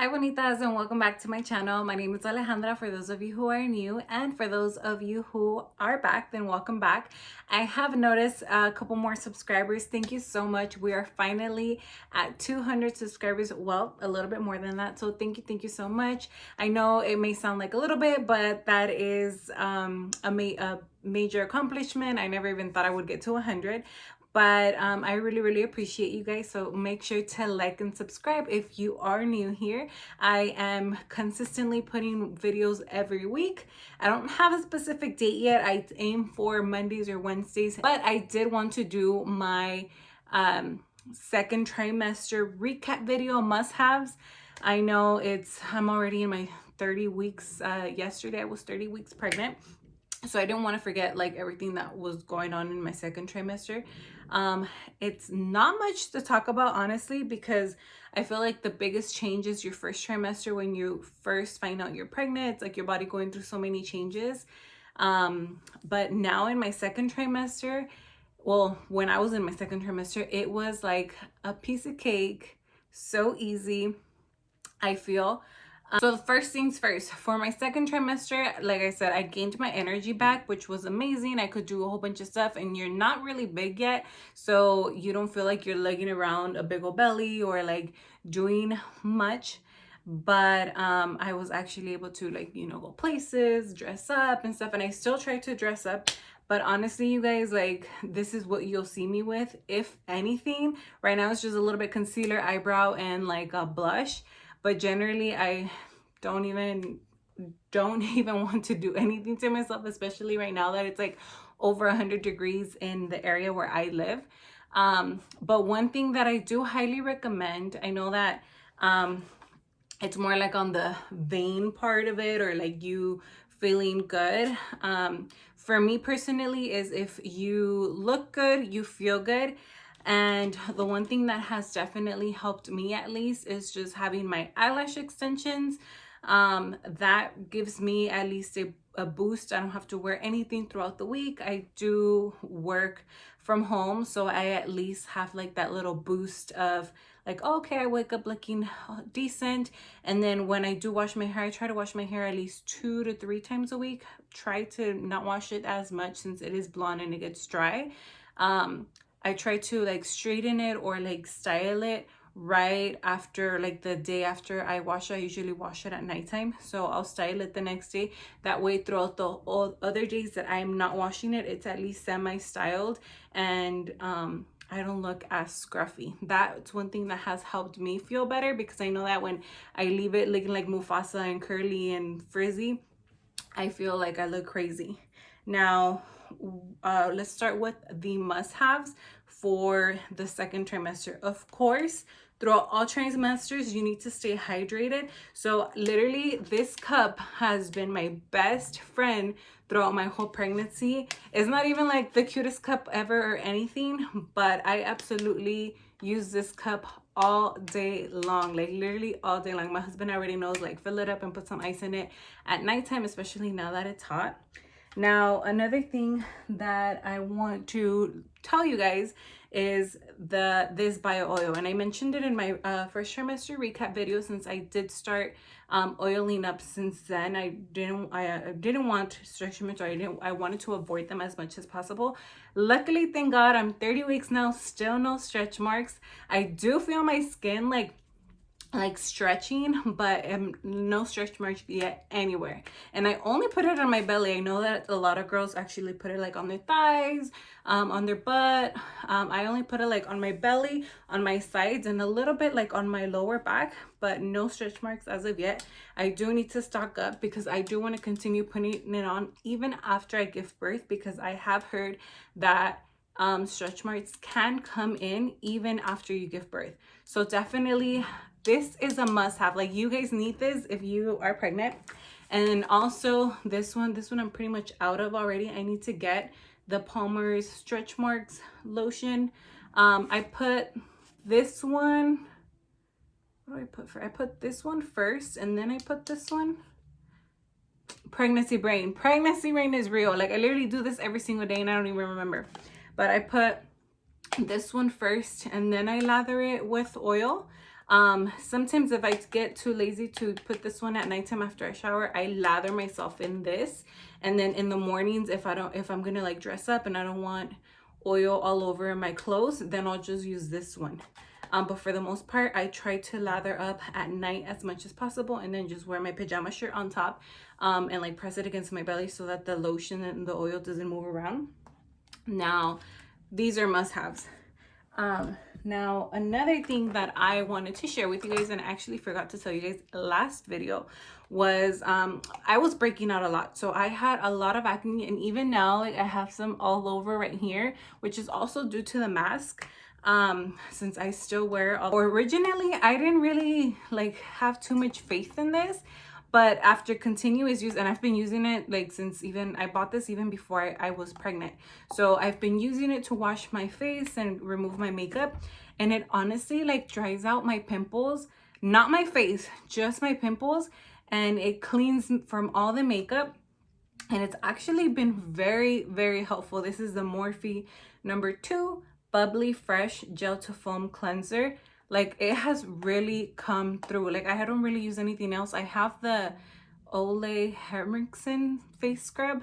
Hi bonitas, and welcome back to my channel. My name is Alejandra for those of you who are new, and for those of you who are back, then welcome back. I have noticed a couple more subscribers. Thank you so much. We are finally at 200 subscribers. Well, a little bit more than that, so thank you so much. I know it may sound like a little bit, but that is a major accomplishment. I never even thought I would get to 100, but I really appreciate you guys. So make sure to like and subscribe if you are new here. I am consistently putting videos every week. I don't have a specific date yet. I aim for Mondays or Wednesdays, but I did want to do my second trimester recap video, must-haves. I know I'm already in my 30 weeks. Yesterday I was 30 weeks pregnant, so I didn't want to forget like everything that was going on in my second trimester. It's not much to talk about, honestly, because I feel like the biggest change is your first trimester. When you first find out you're pregnant, it's like your body going through so many changes. But now in my second trimester, well, when I was in my second trimester, it was like a piece of cake, so easy, I feel. So the first things first, for my second trimester, like I said, I gained my energy back, which was amazing. I could do a whole bunch of stuff, and you're not really big yet, so you don't feel like you're lugging around a big old belly or like doing much. But I was actually able to, like, go places, dress up and stuff, and I still try to dress up. But honestly, you guys, like, this is what you'll see me with, if anything. Right now it's just a little bit concealer, eyebrow, and like a blush. But generally, I don't even want to do anything to myself, especially right now that it's like over 100 degrees in the area where I live. But one thing that I do highly recommend, I know that it's more like on the vein part of it, or like you feeling good. For me personally, is if you look good, you feel good. And the one thing that has definitely helped me, at least, is just having my eyelash extensions. That gives me at least a boost. I don't have to wear anything throughout the week. I do work from home, so I at least have like that little boost of like, oh, okay, I wake up looking decent. And then when I do wash my hair, I try to wash my hair at least 2 to 3 times a week. Try to not wash it as much since it is blonde and it gets dry. I try to like straighten it or like style it right after, like the day after I wash it. I usually wash it at nighttime, so I'll style it the next day. That way, throughout the all other days that I'm not washing it, it's at least semi-styled, and I don't look as scruffy. That's one thing that has helped me feel better, because I know that when I leave it looking like Mufasa and curly and frizzy, I feel like I look crazy. Now, let's start with the must-haves for the second trimester. Of course, throughout all trimesters, you need to stay hydrated. So literally, this cup has been my best friend throughout my whole pregnancy. It's not even like the cutest cup ever or anything, but I absolutely use this cup all day long, like literally all day long. My husband already knows, like, fill it up and put some ice in it at nighttime, especially now that it's hot. Now, another thing that I want to tell you guys is this bio oil, and I mentioned it in my first trimester recap video. Since I did start oiling up since then, I didn't want stretch marks, or I wanted to avoid them as much as possible. Luckily, thank God, I'm 30 weeks now, still no stretch marks. I do feel my skin like stretching, but no stretch marks yet anywhere. And I only put it on my belly. I know that a lot of girls actually put it like on their thighs, on their butt. I only put it like on my belly, on my sides, and a little bit like on my lower back, but no stretch marks as of yet. I do need to stock up, because I do want to continue putting it on even after I give birth, because I have heard that stretch marks can come in even after you give birth. So definitely, this is a must-have. Like, you guys need this if you are pregnant. And also this one I'm pretty much out of already. I need to get the Palmer's stretch marks lotion. I put this one, what do I put for? I put this one first, and then I put this one. Pregnancy brain is real. Like, I literally do this every single day and I don't even remember. But I put this one first, and then I lather it with oil. Sometimes if I get too lazy to put this one at nighttime after I shower, I lather myself in this. And then in the mornings, if I'm gonna like dress up and I don't want oil all over my clothes, then I'll just use this one. But for the most part, I try to lather up at night as much as possible, and then just wear my pajama shirt on top, and like press it against my belly so that the lotion and the oil doesn't move around. Now, these are must-haves. Now, another thing that I wanted to share with you guys, and I actually forgot to tell you guys last video, was I was breaking out a lot. So I had a lot of acne, and even now, like, I have some all over right here, which is also due to the mask. Since I still wear, originally I didn't really like have too much faith in this, but after continuous use, and I've been using it like since I bought this even before I was pregnant. So I've been using it to wash my face and remove my makeup, and it honestly like dries out my pimples, not my face, just my pimples, and it cleans from all the makeup. And it's actually been very, very helpful. This is the Morphe #2 Bubbly Fresh Gel to Foam Cleanser. Like, it has really come through. Like, I don't really use anything else. I have the Ole Henriksen face scrub.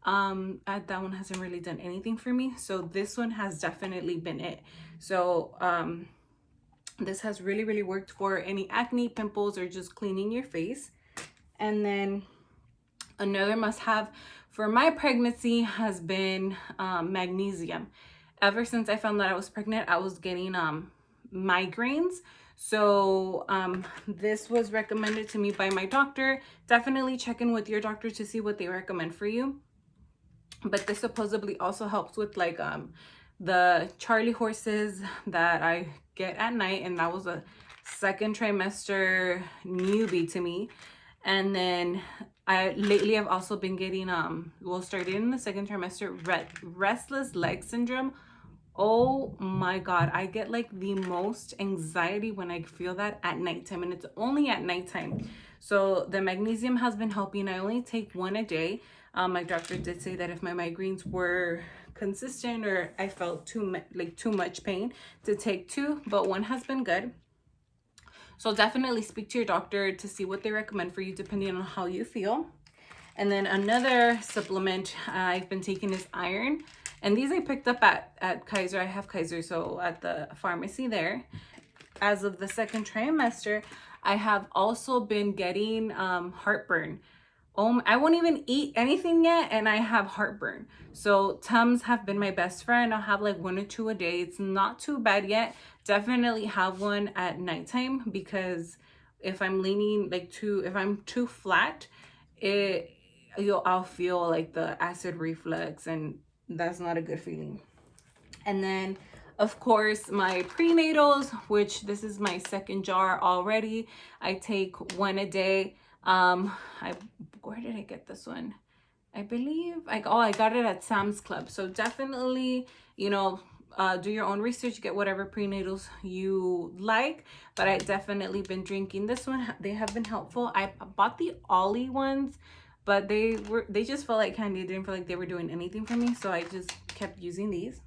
That one hasn't really done anything for me. So this one has definitely been it. So this has really, really worked for any acne, pimples, or just cleaning your face. And then another must-have for my pregnancy has been magnesium. Ever since I found that I was pregnant, I was getting migraines. So this was recommended to me by my doctor. Definitely check in with your doctor to see what they recommend for you. But this supposedly also helps with like the Charlie horses that I get at night, and that was a second trimester newbie to me. And then lately I've also been getting started in the second trimester, restless leg syndrome. Oh my god, I get like the most anxiety when I feel that at nighttime, and it's only at nighttime. So the magnesium has been helping. I only take one a day. My doctor did say that if my migraines were consistent or I felt too much pain, to take 2, but 1 has been good. So definitely speak to your doctor to see what they recommend for you depending on how you feel. And then another supplement I've been taking is iron. And these I picked up at Kaiser. I have Kaiser, so at the pharmacy there. As of the second trimester, I have also been getting heartburn. I won't even eat anything yet, and I have heartburn. So Tums have been my best friend. I'll have like 1 or 2 a day. It's not too bad yet. Definitely have one at nighttime, because if I'm leaning if I'm too flat, I'll feel like the acid reflux, and that's not a good feeling. And then of course my prenatals, which this is my second jar already. I take 1 a day. Where did I get this one? I believe I got it at Sam's Club. So definitely, you know, do your own research, get whatever prenatals you like. But I definitely been drinking this one. They have been helpful. I bought the Ollie ones, but they just felt like candy. I didn't feel like they were doing anything for me, so I just kept using these.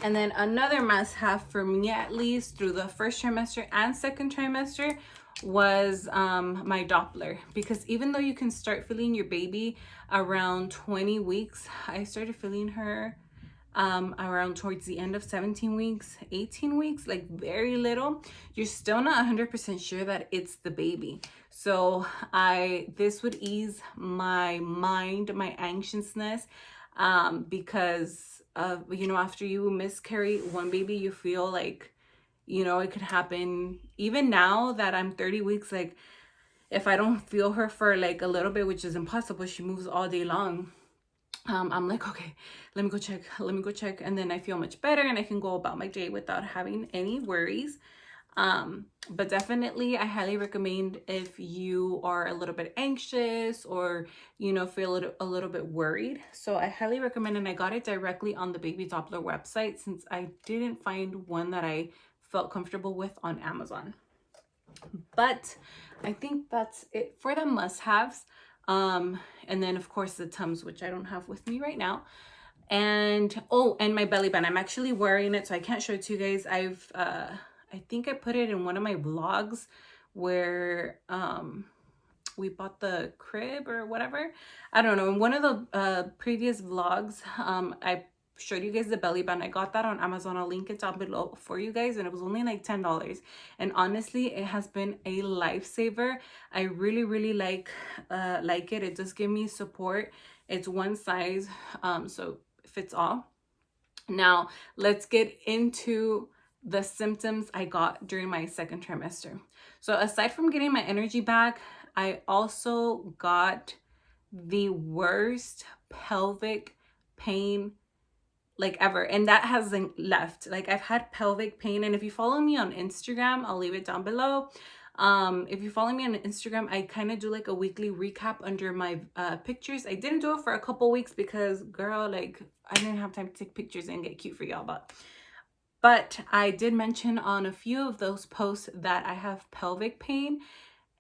And then another must-have for me, at least through the first trimester and second trimester, was my Doppler. Because even though you can start feeling your baby around 20 weeks, I started feeling her around towards the end of 17 weeks, 18 weeks, like very little. You're still not 100% sure that it's the baby. So this would ease my mind, my anxiousness, because you know, after you miscarry one baby, you feel like, you know, it could happen. Even now that I'm 30 weeks, like if I don't feel her for like a little bit, which is impossible, she moves all day long. I'm like, okay, let me go check. And then I feel much better, and I can go about my day without having any worries. But definitely I highly recommend if you are a little bit anxious or, you know, feel a little bit worried. So I highly recommend, and I got it directly on the Baby Doppler website, since I didn't find one that I felt comfortable with on Amazon. But I think that's it for the must-haves. And then of course the Tums, which I don't have with me right now. And and my belly band, I'm actually wearing it, so I can't show it to you guys. I think I put it in one of my vlogs where we bought the crib or whatever. I don't know. In one of the previous vlogs, I showed you guys the belly band. I got that on Amazon. I'll link it down below for you guys, and it was only like $10. And honestly, it has been a lifesaver. I really, really like it. It does give me support. It's one size, so it fits all. Now, let's get into the symptoms I got during my second trimester. So aside from getting my energy back, I also got the worst pelvic pain like ever, and that hasn't left. Like, I've had pelvic pain, and if you follow me on Instagram, I'll leave it down below. If you follow me on Instagram, I kind of do like a weekly recap under my pictures. I didn't do it for a couple weeks because, girl, like, I didn't have time to take pictures and get cute for y'all, but I did mention on a few of those posts that I have pelvic pain.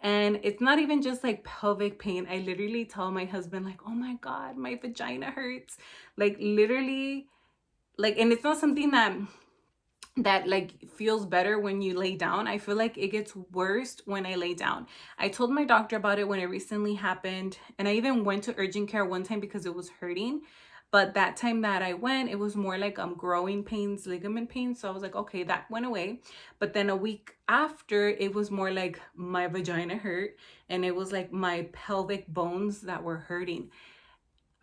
And it's not even just like pelvic pain. I literally tell my husband, like, oh my God, my vagina hurts. Like, literally, like, and it's not something that like feels better when you lay down. I feel like it gets worse when I lay down. I told my doctor about it when it recently happened, and I even went to urgent care one time because it was hurting. But that time that I went, it was more like growing pains, ligament pains. So I was like, okay, that went away. But then a week after, it was more like my vagina hurt, and it was like my pelvic bones that were hurting.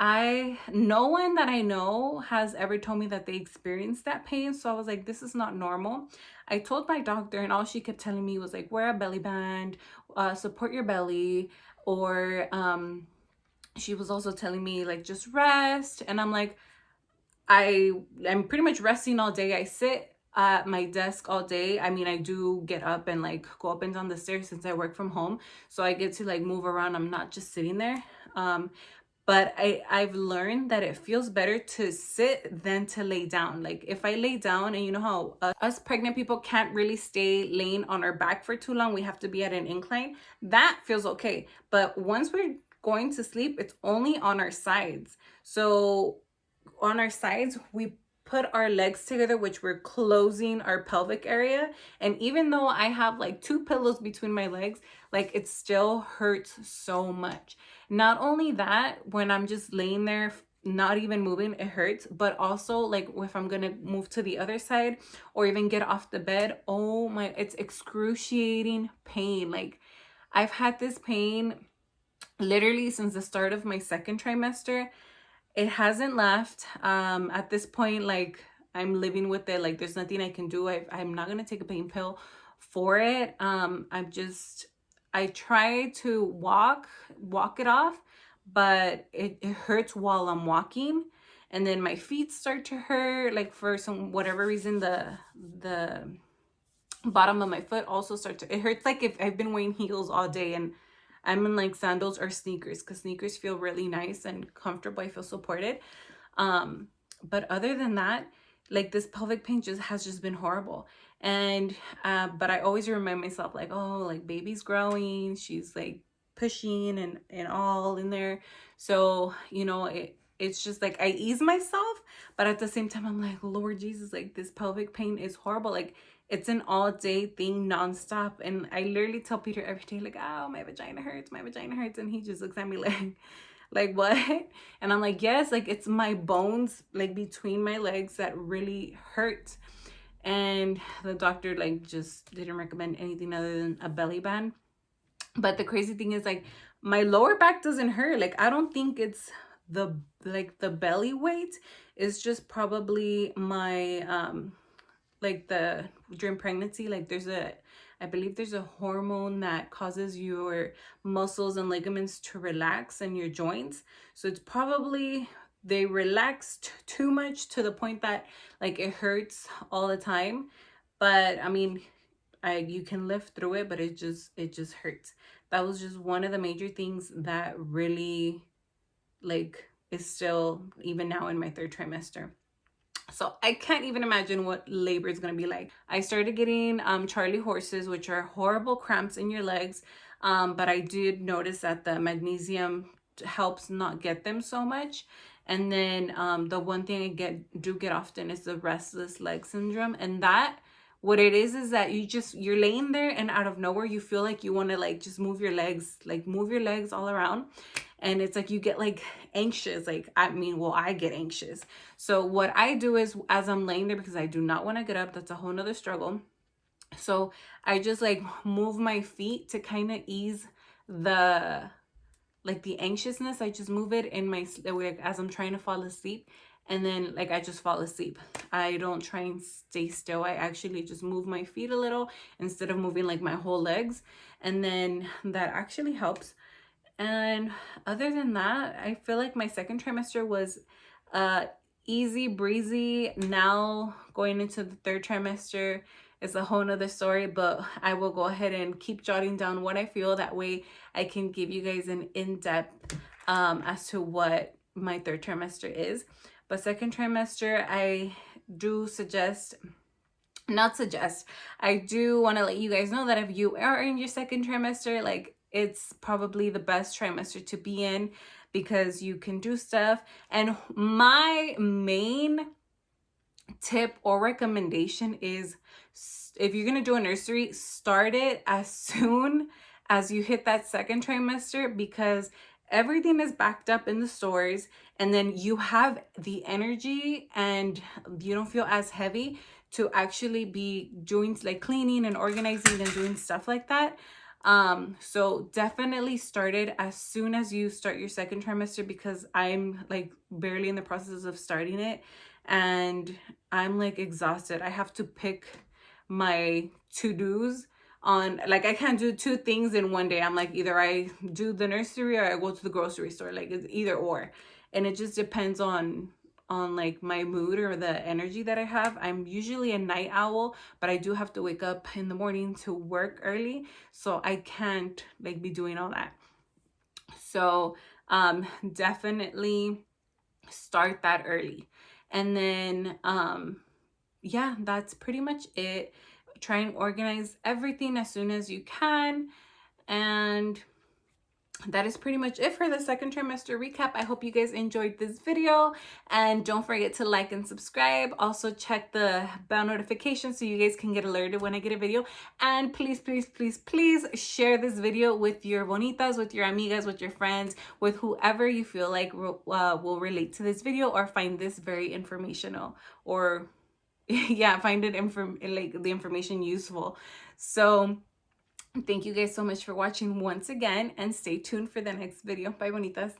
No one that I know has ever told me that they experienced that pain. So I was like, this is not normal. I told my doctor, and all she kept telling me was like, wear a belly band, support your belly, or she was also telling me like, just rest. And I'm like, I'm pretty much resting all day. I sit at my desk all day. I mean, I do get up and like go up and down the stairs since I work from home, so I get to like move around. I'm not just sitting there. But I've learned that it feels better to sit than to lay down. Like, if I lay down, and you know how us pregnant people can't really stay laying on our back for too long, we have to be at an incline, that feels okay. But once we're going to sleep, it's only on our sides. So on our sides, we put our legs together, which we're closing our pelvic area. And even though I have like 2 pillows between my legs, like, it still hurts so much. Not only that, when I'm just laying there, not even moving, it hurts, but also like if I'm gonna move to the other side or even get off the bed, oh my, it's excruciating pain. Like, I've had this pain literally since the start of my second trimester. It hasn't left. At this point, like, I'm living with it. Like, there's nothing I can do. I'm not gonna take a pain pill for it. I try to walk it off, but it hurts while I'm walking. And then my feet start to hurt, like, for some whatever reason. The bottom of my foot also starts to, it hurts like if I've been wearing heels all day and I'm in like sandals or sneakers, because sneakers feel really nice and comfortable. I feel supported. But other than that, like, this pelvic pain has just been horrible. And but I always remind myself, like, oh, like, baby's growing, she's like pushing and all in there. So, you know, it's just like I ease myself, but at the same time I'm like, Lord Jesus, like, this pelvic pain is horrible. Like, it's an all day thing, nonstop. And I literally tell Peter every day, like, oh, my vagina hurts, my vagina hurts. And he just looks at me like, what? And I'm like, yes, like, it's my bones, like, between my legs that really hurt. And the doctor, like, just didn't recommend anything other than a belly band. But the crazy thing is, like, my lower back doesn't hurt. Like, I don't think it's the belly weight. It's just probably my like during pregnancy, like, I believe there's a hormone that causes your muscles and ligaments to relax and your joints. So it's probably they relaxed too much to the point that, like, it hurts all the time. But I mean, you can live through it, but it just hurts. That was just one of the major things that really, like, is still even now in my third trimester. So I can't even imagine what labor is going to be like. I started getting Charlie horses, which are horrible cramps in your legs. But I did notice that the magnesium helps not get them so much. And then the one thing I do get often is the restless leg syndrome. And that what it is that you're laying there, and out of nowhere you feel like you want to like just move your legs, like move your legs all around. And it's like you get like anxious. Like, I mean, well, I get anxious. So what I do is, as I'm laying there, because I do not want to get up, that's a whole nother struggle. So I just like move my feet to kind of ease the like the anxiousness. I just move it in my, like, as I'm trying to fall asleep, and then like I just fall asleep. I don't try and stay still. I actually just move my feet a little instead of moving like my whole legs, and then that actually helps. And other than that, I feel like my second trimester was easy breezy. Now going into the third trimester is a whole nother story, but I will go ahead and keep jotting down what I feel. That way I can give you guys an in-depth as to what my third trimester is. But second trimester, I do suggest, I do want to let you guys know that if you are in your second trimester, like, it's probably the best trimester to be in, because you can do stuff. And my main tip or recommendation is, if you're going to do a nursery, start it as soon as you hit that second trimester, because everything is backed up in the stores, and then you have the energy and you don't feel as heavy to actually be doing like cleaning and organizing and doing stuff like that. So definitely start it as soon as you start your second trimester, because I'm like barely in the process of starting it, and I'm like exhausted. I have to pick my to-dos on, like, I can't do two things in one day. I'm like, either I do the nursery or I go to the grocery store. Like, it's either or, and it just depends on like my mood or the energy that I have. I'm usually a night owl, but I do have to wake up in the morning to work early, so I can't like be doing all that. So definitely start that early. And then yeah, that's pretty much it. Try and organize everything as soon as you can. And that is pretty much it for the second trimester recap. I hope you guys enjoyed this video, and don't forget to like and subscribe. Also check the bell notification so you guys can get alerted when I get a video. And please, please, please, please share this video with your bonitas, with your amigas, with your friends, with whoever you feel like will relate to this video or find this very informational, or yeah, find it like the information useful. So thank you guys so much for watching once again, and stay tuned for the next video. Bye, bonitas.